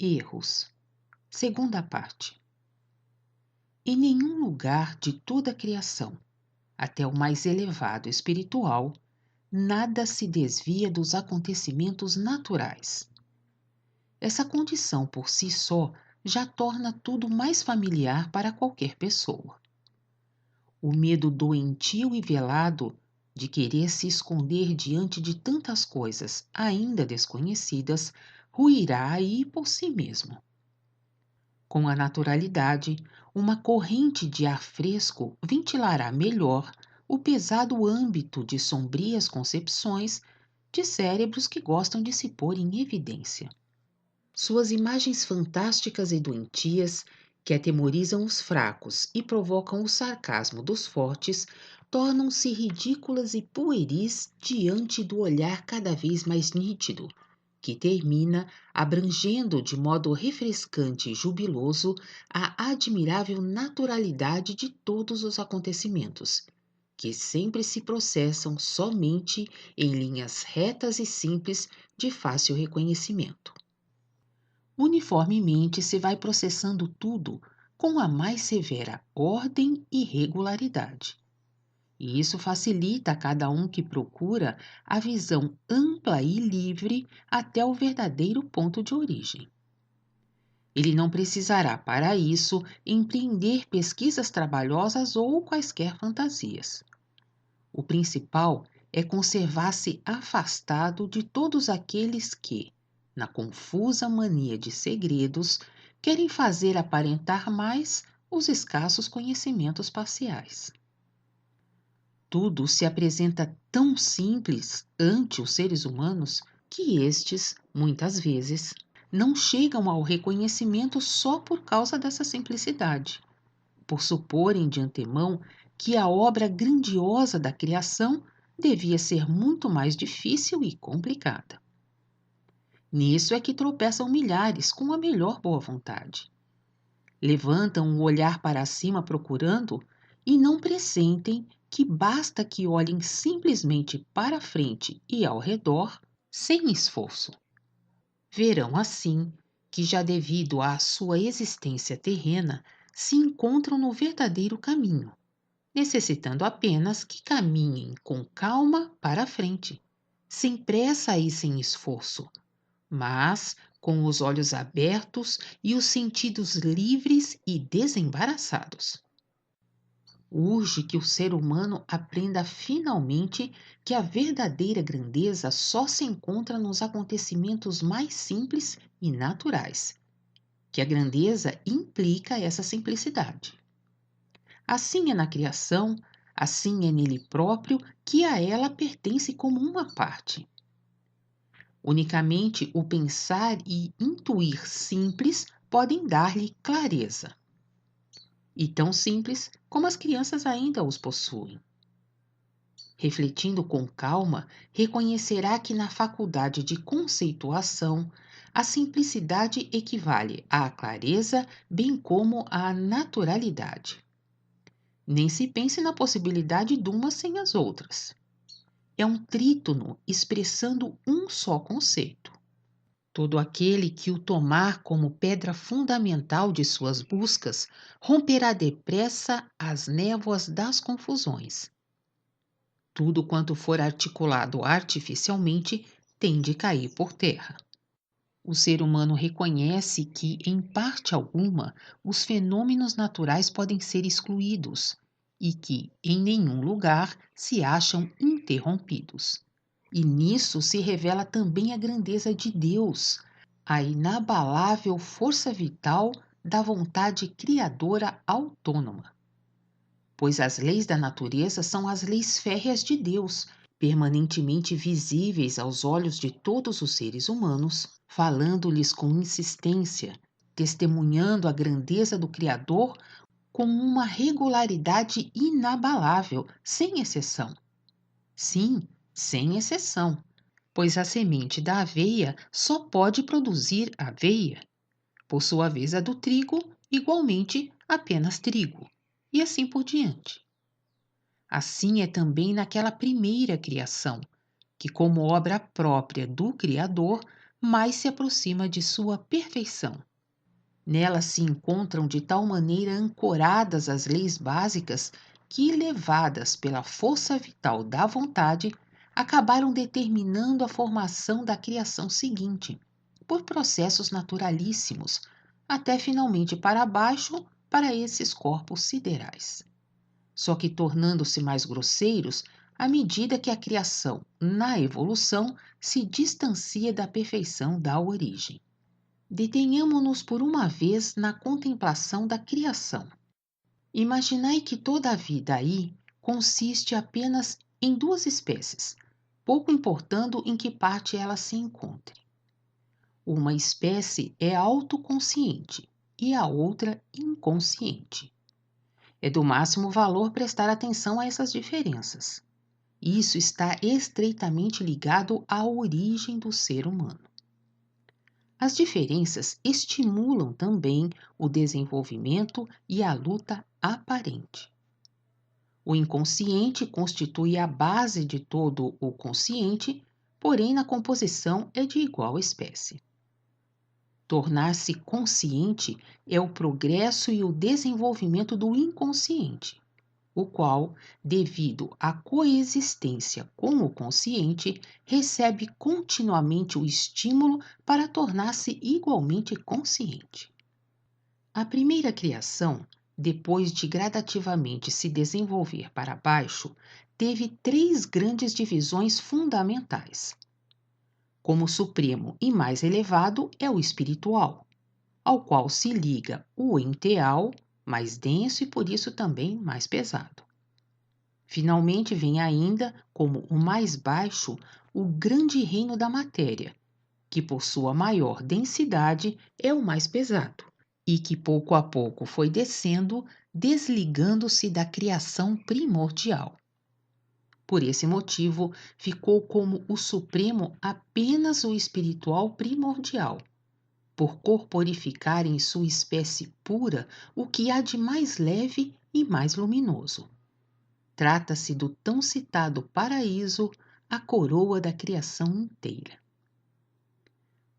Erros. Segunda parte. Em nenhum lugar de toda a criação, até o mais elevado espiritual, nada se desvia dos acontecimentos naturais. Essa condição por si só já torna tudo mais familiar para qualquer pessoa. O medo doentio e velado de querer se esconder diante de tantas coisas ainda desconhecidas ruirá aí por si mesmo. Com a naturalidade, uma corrente de ar fresco ventilará melhor o pesado âmbito de sombrias concepções de cérebros que gostam de se pôr em evidência. Suas imagens fantásticas e doentias, que atemorizam os fracos e provocam o sarcasmo dos fortes, tornam-se ridículas e pueris diante do olhar cada vez mais nítido, que termina abrangendo de modo refrescante e jubiloso a admirável naturalidade de todos os acontecimentos, que sempre se processam somente em linhas retas e simples de fácil reconhecimento. Uniformemente se vai processando tudo com a mais severa ordem e regularidade. E isso facilita a cada um que procura a visão ampla e livre até o verdadeiro ponto de origem. Ele não precisará, para isso, empreender pesquisas trabalhosas ou quaisquer fantasias. O principal é conservar-se afastado de todos aqueles que, na confusa mania de segredos, querem fazer aparentar mais os escassos conhecimentos parciais. Tudo se apresenta tão simples ante os seres humanos que estes, muitas vezes, não chegam ao reconhecimento só por causa dessa simplicidade, por suporem de antemão que a obra grandiosa da criação devia ser muito mais difícil e complicada. Nisso é que tropeçam milhares com a melhor boa vontade. Levantam o olhar para cima procurando e não pressentem que basta que olhem simplesmente para frente e ao redor, sem esforço. Verão assim que, já devido à sua existência terrena, se encontram no verdadeiro caminho, necessitando apenas que caminhem com calma para a frente, sem pressa e sem esforço, mas com os olhos abertos e os sentidos livres e desembaraçados. Urge que o ser humano aprenda finalmente que a verdadeira grandeza só se encontra nos acontecimentos mais simples e naturais, que a grandeza implica essa simplicidade. Assim é na criação, assim é nele próprio, que a ela pertence como uma parte. Unicamente o pensar e intuir simples podem dar-lhe clareza. E tão simples como as crianças ainda os possuem. Refletindo com calma, reconhecerá que na faculdade de conceituação, a simplicidade equivale à clareza, bem como à naturalidade. Nem se pense na possibilidade de uma sem as outras. É um trítono expressando um só conceito. Todo aquele que o tomar como pedra fundamental de suas buscas romperá depressa as névoas das confusões. Tudo quanto for articulado artificialmente tem de cair por terra. O ser humano reconhece que, em parte alguma, os fenômenos naturais podem ser excluídos e que, em nenhum lugar, se acham interrompidos. E nisso se revela também a grandeza de Deus, a inabalável força vital da vontade criadora autônoma. Pois as leis da natureza são as leis férreas de Deus, permanentemente visíveis aos olhos de todos os seres humanos, falando-lhes com insistência, testemunhando a grandeza do Criador com uma regularidade inabalável, sem exceção. Sim, sem exceção, pois a semente da aveia só pode produzir aveia, por sua vez a do trigo, igualmente apenas trigo, e assim por diante. Assim é também naquela primeira criação, que, como obra própria do Criador, mais se aproxima de sua perfeição. Nela se encontram de tal maneira ancoradas as leis básicas que, levadas pela força vital da vontade, acabaram determinando a formação da criação seguinte, por processos naturalíssimos, até finalmente para baixo, para esses corpos siderais. Só que tornando-se mais grosseiros à medida que a criação, na evolução, se distancia da perfeição da origem. Detenhamo-nos por uma vez na contemplação da criação. Imaginai que toda a vida aí consiste apenas em duas espécies, pouco importando em que parte ela se encontre. Uma espécie é autoconsciente e a outra inconsciente. É do máximo valor prestar atenção a essas diferenças. Isso está estreitamente ligado à origem do ser humano. As diferenças estimulam também o desenvolvimento e a luta aparente. O inconsciente constitui a base de todo o consciente, porém na composição é de igual espécie. Tornar-se consciente é o progresso e o desenvolvimento do inconsciente, o qual, devido à coexistência com o consciente, recebe continuamente o estímulo para tornar-se igualmente consciente. A primeira criação, depois de gradativamente se desenvolver para baixo, teve três grandes divisões fundamentais. Como supremo e mais elevado é o espiritual, ao qual se liga o enteal, mais denso e por isso também mais pesado. Finalmente vem ainda, como o mais baixo, o grande reino da matéria, que por sua maior densidade é o mais pesado, e que pouco a pouco foi descendo, desligando-se da criação primordial. Por esse motivo, ficou como o supremo apenas o espiritual primordial, por corporificar em sua espécie pura o que há de mais leve e mais luminoso. Trata-se do tão citado paraíso, a coroa da criação inteira.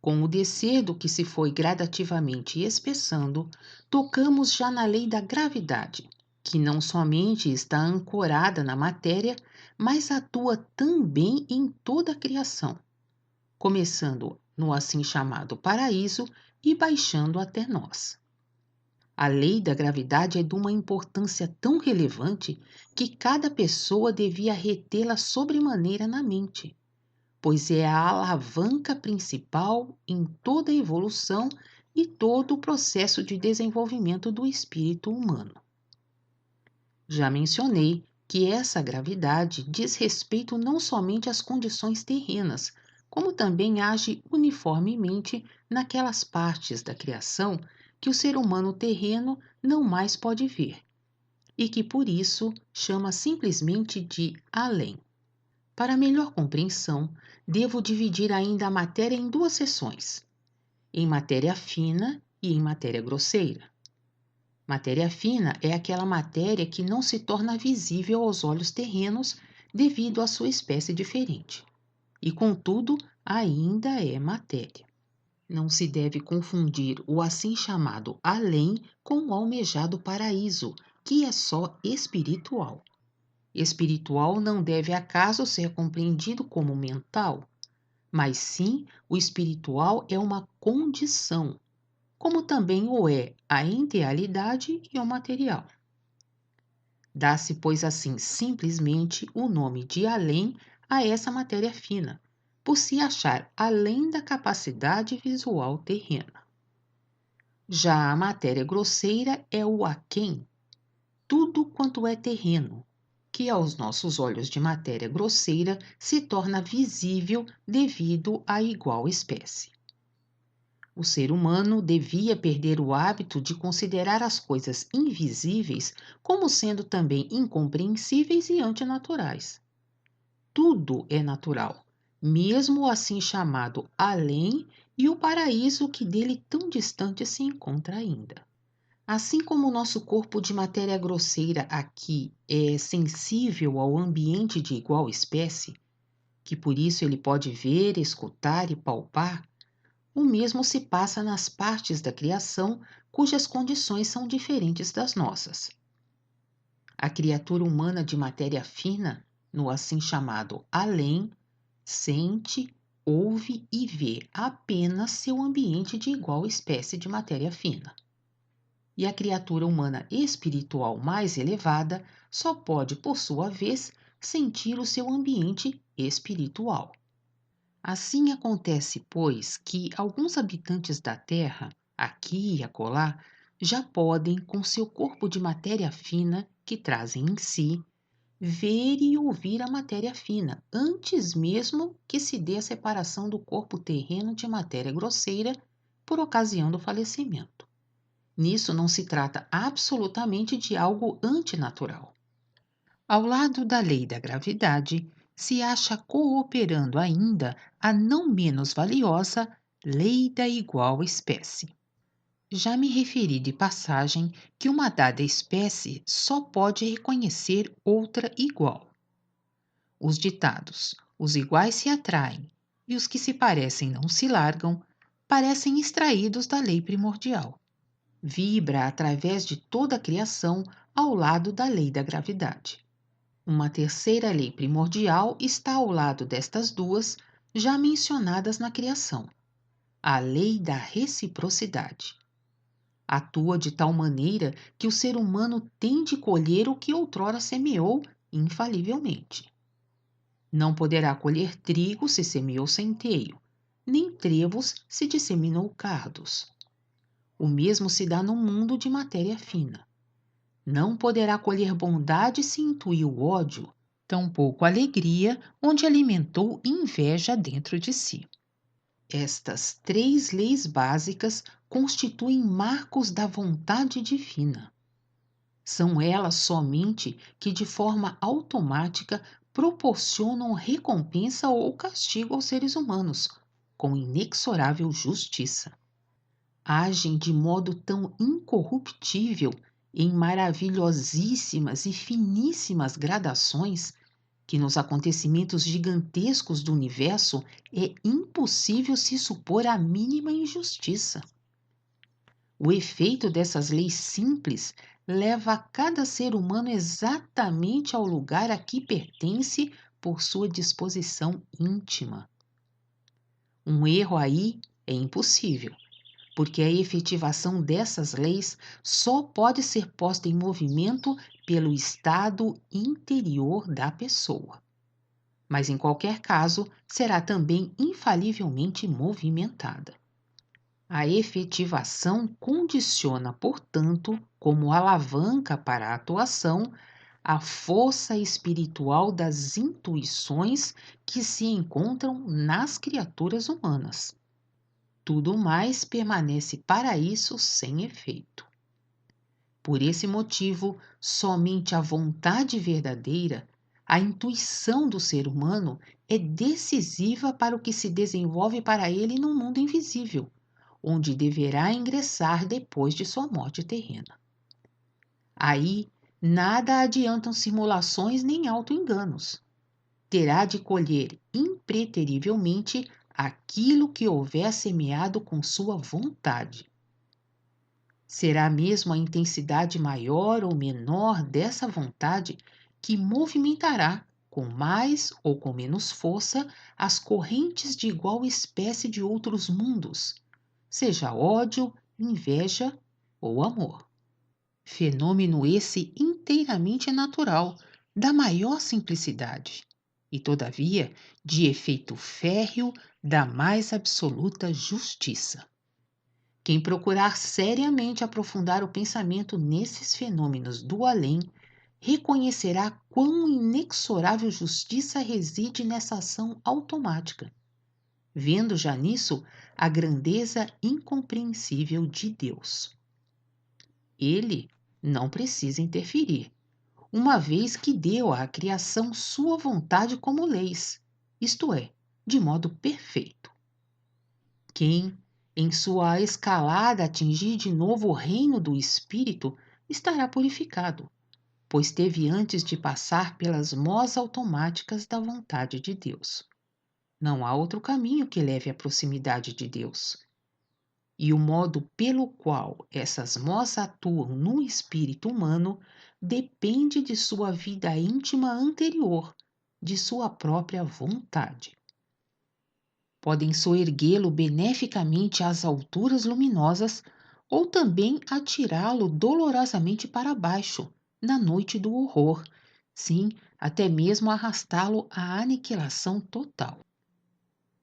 Com o descer do que se foi gradativamente espessando, tocamos já na lei da gravidade, que não somente está ancorada na matéria, mas atua também em toda a criação, começando no assim chamado paraíso e baixando até nós. A lei da gravidade é de uma importância tão relevante que cada pessoa devia retê-la sobremaneira na mente, pois é a alavanca principal em toda a evolução e todo o processo de desenvolvimento do espírito humano. Já mencionei que essa gravidade diz respeito não somente às condições terrenas, como também age uniformemente naquelas partes da criação que o ser humano terreno não mais pode ver, e que por isso chama simplesmente de além. Para melhor compreensão, devo dividir ainda a matéria em duas seções, em matéria fina e em matéria grosseira. Matéria fina é aquela matéria que não se torna visível aos olhos terrenos devido à sua espécie diferente, e contudo ainda é matéria. Não se deve confundir o assim chamado além com o almejado paraíso, que é só espiritual. Espiritual não deve acaso ser compreendido como mental, mas sim o espiritual é uma condição, como também o é a entealidade e o material. Dá-se, pois, assim simplesmente o nome de além a essa matéria fina, por se achar além da capacidade visual terrena. Já a matéria grosseira é o aquém, tudo quanto é terreno, que aos nossos olhos de matéria grosseira se torna visível devido à igual espécie. O ser humano devia perder o hábito de considerar as coisas invisíveis como sendo também incompreensíveis e antinaturais. Tudo é natural, mesmo o assim chamado além e o paraíso que dele tão distante se encontra ainda. Assim como o nosso corpo de matéria grosseira aqui é sensível ao ambiente de igual espécie, que por isso ele pode ver, escutar e palpar, O mesmo se passa nas partes da criação cujas condições são diferentes das nossas. A criatura humana de matéria fina, no assim chamado além, sente, ouve e vê apenas seu ambiente de igual espécie de matéria fina. E a criatura humana espiritual mais elevada só pode, por sua vez, sentir o seu ambiente espiritual. Assim acontece, pois, que alguns habitantes da Terra, aqui e acolá, já podem, com seu corpo de matéria fina que trazem em si, ver e ouvir a matéria fina, antes mesmo que se dê a separação do corpo terreno de matéria grosseira por ocasião do falecimento. Nisso não se trata absolutamente de algo antinatural. Ao lado da lei da gravidade, se acha cooperando ainda a não menos valiosa lei da igual espécie. Já me referi de passagem que uma dada espécie só pode reconhecer outra igual. Os ditados "os iguais se atraem" e "os que se parecem não se largam" parecem extraídos da lei primordial. Vibra através de toda a criação ao lado da lei da gravidade. Uma terceira lei primordial está ao lado destas duas, já mencionadas na criação: a lei da reciprocidade. Atua de tal maneira que o ser humano tem de colher o que outrora semeou infalivelmente. Não poderá colher trigo se semeou centeio, nem trevos se disseminou cardos. O mesmo se dá no mundo de matéria fina. Não poderá colher bondade se intuiu ódio, tampouco alegria onde alimentou inveja dentro de si. Estas três leis básicas constituem marcos da vontade divina. São elas somente que, de forma automática, proporcionam recompensa ou castigo aos seres humanos, com inexorável justiça. Agem de modo tão incorruptível em maravilhosíssimas e finíssimas gradações que nos acontecimentos gigantescos do universo é impossível se supor a mínima injustiça. O efeito dessas leis simples leva cada ser humano exatamente ao lugar a que pertence por sua disposição íntima. Um erro aí é impossível, porque a efetivação dessas leis só pode ser posta em movimento pelo estado interior da pessoa. Mas, em qualquer caso, será também infalivelmente movimentada. A efetivação condiciona, portanto, como alavanca para a atuação, a força espiritual das intuições que se encontram nas criaturas humanas. Tudo mais permanece para isso sem efeito. Por esse motivo, somente a vontade verdadeira, a intuição do ser humano, é decisiva para o que se desenvolve para ele no mundo invisível, onde deverá ingressar depois de sua morte terrena. Aí, nada adiantam simulações nem auto-enganos. Terá de colher impreterivelmente aquilo que houver semeado com sua vontade. Será mesmo a intensidade maior ou menor dessa vontade que movimentará, com mais ou com menos força, as correntes de igual espécie de outros mundos, seja ódio, inveja ou amor. Fenômeno esse inteiramente natural, da maior simplicidade, e, todavia, de efeito férreo da mais absoluta justiça. Quem procurar seriamente aprofundar o pensamento nesses fenômenos do além, reconhecerá quão inexorável justiça reside nessa ação automática, vendo já nisso a grandeza incompreensível de Deus. Ele não precisa interferir, uma vez que deu à criação sua vontade como leis, isto é, de modo perfeito. Quem, em sua escalada, atingir de novo o reino do Espírito, estará purificado, pois teve antes de passar pelas mós automáticas da vontade de Deus. Não há outro caminho que leve à proximidade de Deus. E o modo pelo qual essas mós atuam no espírito humano depende de sua vida íntima anterior, de sua própria vontade. Podem soerguê-lo beneficamente às alturas luminosas ou também atirá-lo dolorosamente para baixo, na noite do horror, sim, até mesmo arrastá-lo à aniquilação total.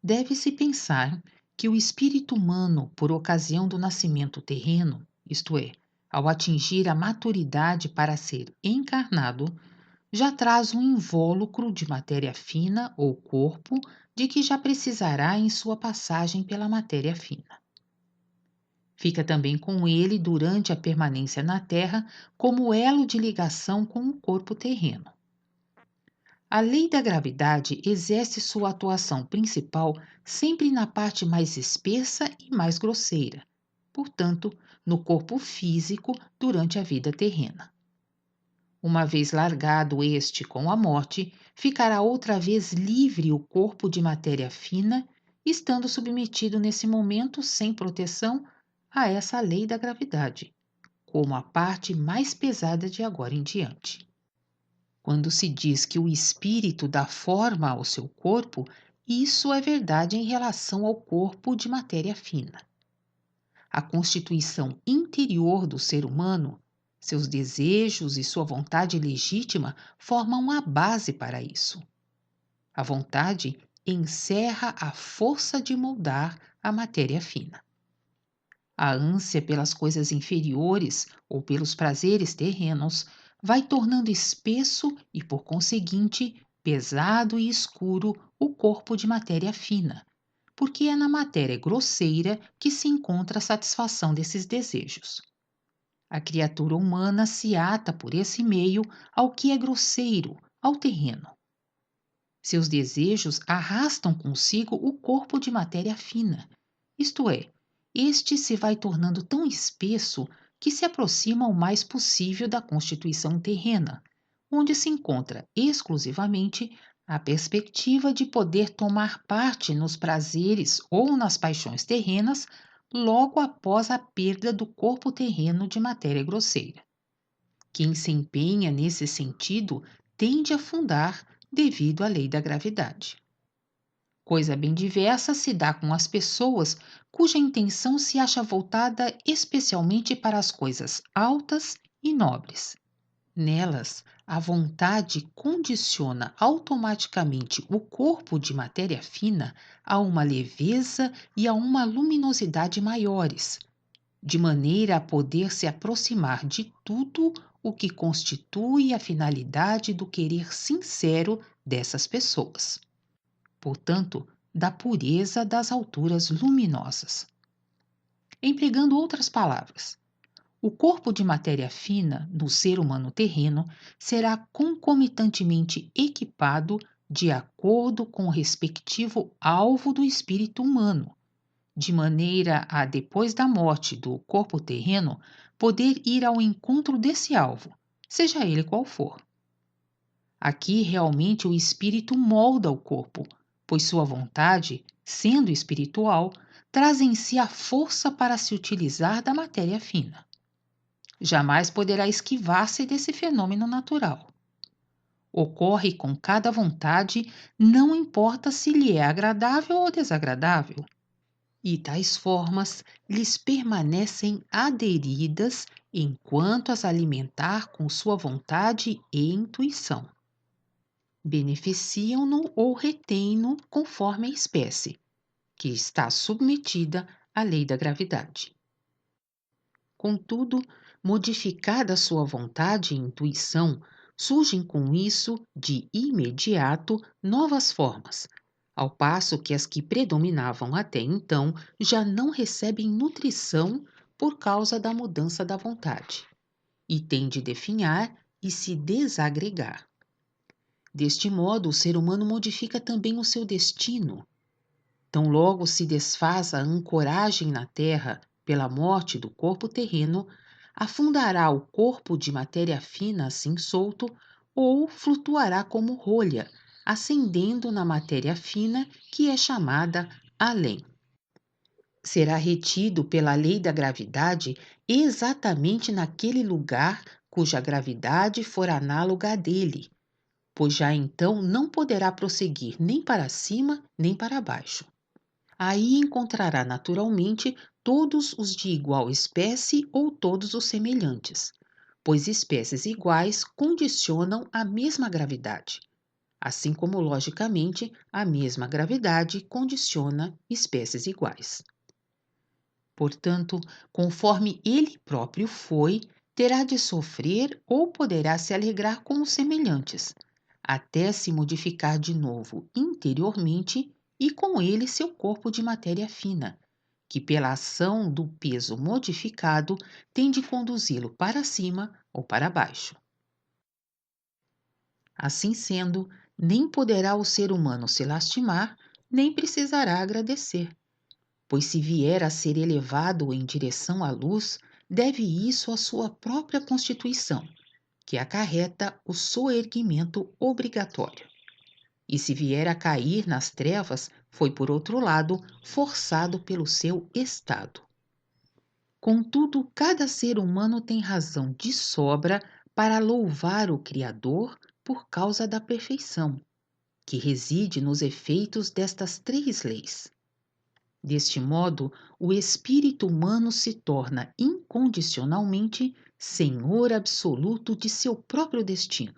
Deve-se pensar que o espírito humano, por ocasião do nascimento terreno, isto é, ao atingir a maturidade para ser encarnado, já traz um invólucro de matéria fina ou corpo de que já precisará em sua passagem pela matéria fina. Fica também com ele durante a permanência na Terra como elo de ligação com o corpo terreno. A lei da gravidade exerce sua atuação principal sempre na parte mais espessa e mais grosseira, portanto, no corpo físico durante a vida terrena. Uma vez largado este com a morte, ficará outra vez livre o corpo de matéria fina, estando submetido nesse momento sem proteção a essa lei da gravidade, como a parte mais pesada de agora em diante. Quando se diz que o espírito dá forma ao seu corpo, isso é verdade em relação ao corpo de matéria fina. A constituição interior do ser humano, seus desejos e sua vontade legítima formam a base para isso. A vontade encerra a força de moldar a matéria fina. A ânsia pelas coisas inferiores ou pelos prazeres terrenos vai tornando espesso e, por conseguinte, pesado e escuro o corpo de matéria fina, porque é na matéria grosseira que se encontra a satisfação desses desejos. A criatura humana se ata por esse meio ao que é grosseiro, ao terreno. Seus desejos arrastam consigo o corpo de matéria fina, isto é, este se vai tornando tão espesso que se aproxima o mais possível da constituição terrena, onde se encontra exclusivamente a perspectiva de poder tomar parte nos prazeres ou nas paixões terrenas logo após a perda do corpo terreno de matéria grosseira. Quem se empenha nesse sentido tende a afundar devido à lei da gravidade. Coisa bem diversa se dá com as pessoas cuja intenção se acha voltada especialmente para as coisas altas e nobres. Nelas, a vontade condiciona automaticamente o corpo de matéria fina a uma leveza e a uma luminosidade maiores, de maneira a poder se aproximar de tudo o que constitui a finalidade do querer sincero dessas pessoas. Portanto, da pureza das alturas luminosas. Empregando outras palavras, o corpo de matéria fina do ser humano terreno será concomitantemente equipado de acordo com o respectivo alvo do espírito humano, de maneira a, depois da morte do corpo terreno, poder ir ao encontro desse alvo, seja ele qual for. Aqui realmente o espírito molda o corpo, pois sua vontade, sendo espiritual, traz em si a força para se utilizar da matéria fina. Jamais poderá esquivar-se desse fenômeno natural. Ocorre com cada vontade, não importa se lhe é agradável ou desagradável. E tais formas lhes permanecem aderidas enquanto as alimentar com sua vontade e intuição. Beneficiam-no ou retêm-no conforme a espécie, que está submetida à lei da gravidade. Contudo, modificada sua vontade e intuição, surgem com isso, de imediato, novas formas, ao passo que as que predominavam até então já não recebem nutrição por causa da mudança da vontade, e têm de definhar e se desagregar. Deste modo, o ser humano modifica também o seu destino. Tão logo se desfaz a ancoragem na terra pela morte do corpo terreno, afundará o corpo de matéria fina assim solto ou flutuará como rolha, ascendendo na matéria fina que é chamada além. Será retido pela lei da gravidade exatamente naquele lugar cuja gravidade for análoga à dele, pois já então não poderá prosseguir nem para cima nem para baixo. Aí encontrará naturalmente todos os de igual espécie ou todos os semelhantes, pois espécies iguais condicionam a mesma gravidade, assim como, logicamente, a mesma gravidade condiciona espécies iguais. Portanto, conforme ele próprio foi, terá de sofrer ou poderá se alegrar com os semelhantes, até se modificar de novo interiormente e com ele seu corpo de matéria fina, que pela ação do peso modificado tem de conduzi-lo para cima ou para baixo. Assim sendo, nem poderá o ser humano se lastimar, nem precisará agradecer, pois se vier a ser elevado em direção à luz, deve isso à sua própria constituição, que acarreta o soerguimento obrigatório. E se vier a cair nas trevas, foi, por outro lado, forçado pelo seu estado. Contudo, cada ser humano tem razão de sobra para louvar o Criador por causa da perfeição, que reside nos efeitos destas três leis. Deste modo, o espírito humano se torna incondicionalmente senhor absoluto de seu próprio destino,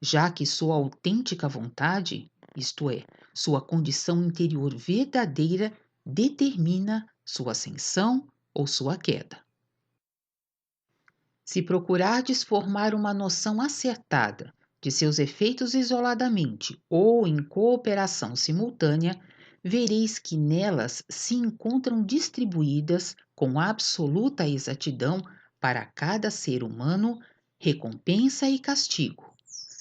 já que sua autêntica vontade, isto é, sua condição interior verdadeira, determina sua ascensão ou sua queda. Se procurardes formar uma noção acertada de seus efeitos isoladamente ou em cooperação simultânea, vereis que nelas se encontram distribuídas com absoluta exatidão para cada ser humano recompensa e castigo,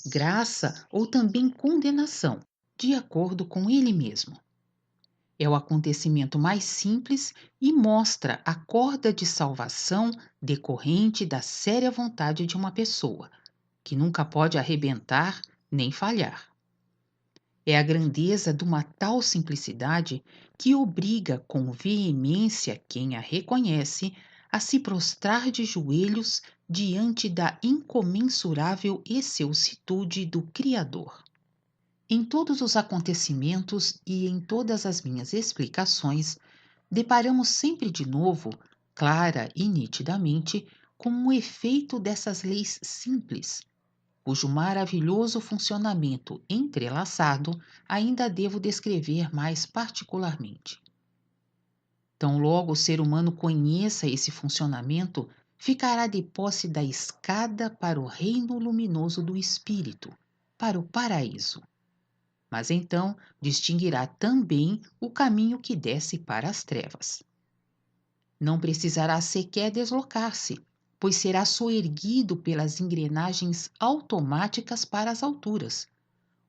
graça ou também condenação, de acordo com ele mesmo. É o acontecimento mais simples e mostra a corda de salvação decorrente da séria vontade de uma pessoa, que nunca pode arrebentar nem falhar. É a grandeza de uma tal simplicidade que obriga com veemência quem a reconhece a se prostrar de joelhos diante da incomensurável excelsitude do Criador. Em todos os acontecimentos e em todas as minhas explicações, deparamos sempre de novo, clara e nitidamente, com o efeito dessas leis simples, cujo maravilhoso funcionamento entrelaçado ainda devo descrever mais particularmente. Tão logo o ser humano conheça esse funcionamento, ficará de posse da escada para o reino luminoso do Espírito, para o paraíso. Mas então distinguirá também o caminho que desce para as trevas. Não precisará sequer deslocar-se, pois será soerguido pelas engrenagens automáticas para as alturas,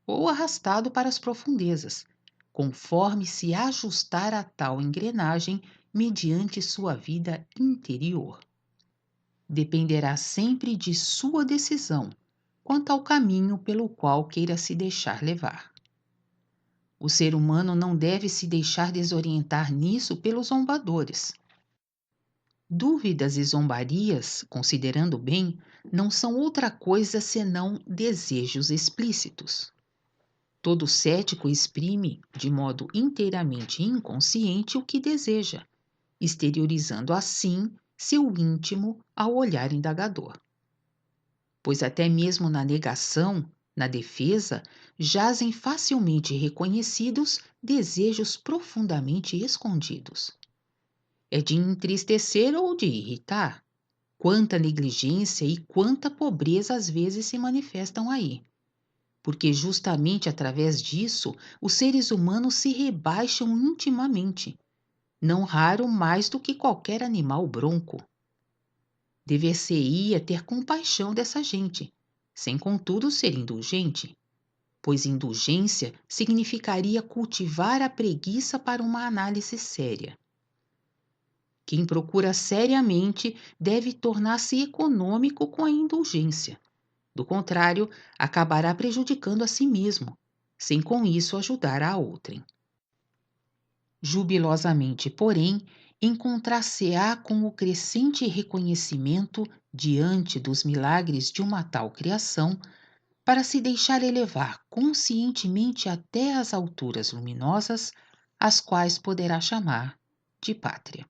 ou arrastado para as profundezas, conforme se ajustar a tal engrenagem mediante sua vida interior. Dependerá sempre de sua decisão quanto ao caminho pelo qual queira se deixar levar. O ser humano não deve se deixar desorientar nisso pelos zombadores. Dúvidas e zombarias, considerando bem, não são outra coisa senão desejos explícitos. Todo cético exprime, de modo inteiramente inconsciente, o que deseja, exteriorizando assim seu íntimo ao olhar indagador. Pois até mesmo na negação, na defesa, jazem facilmente reconhecidos desejos profundamente escondidos. É de entristecer ou de irritar. Quanta negligência e quanta pobreza às vezes se manifestam aí. Porque justamente através disso os seres humanos se rebaixam intimamente, não raro mais do que qualquer animal bronco. Dever-se-ia ter compaixão dessa gente, sem contudo ser indulgente, pois indulgência significaria cultivar a preguiça para uma análise séria. Quem procura seriamente deve tornar-se econômico com a indulgência. Do contrário, acabará prejudicando a si mesmo, sem com isso ajudar a outrem. Jubilosamente, porém, encontrar-se-á com o crescente reconhecimento diante dos milagres de uma tal criação, para se deixar elevar conscientemente até às alturas luminosas, as quais poderá chamar de pátria.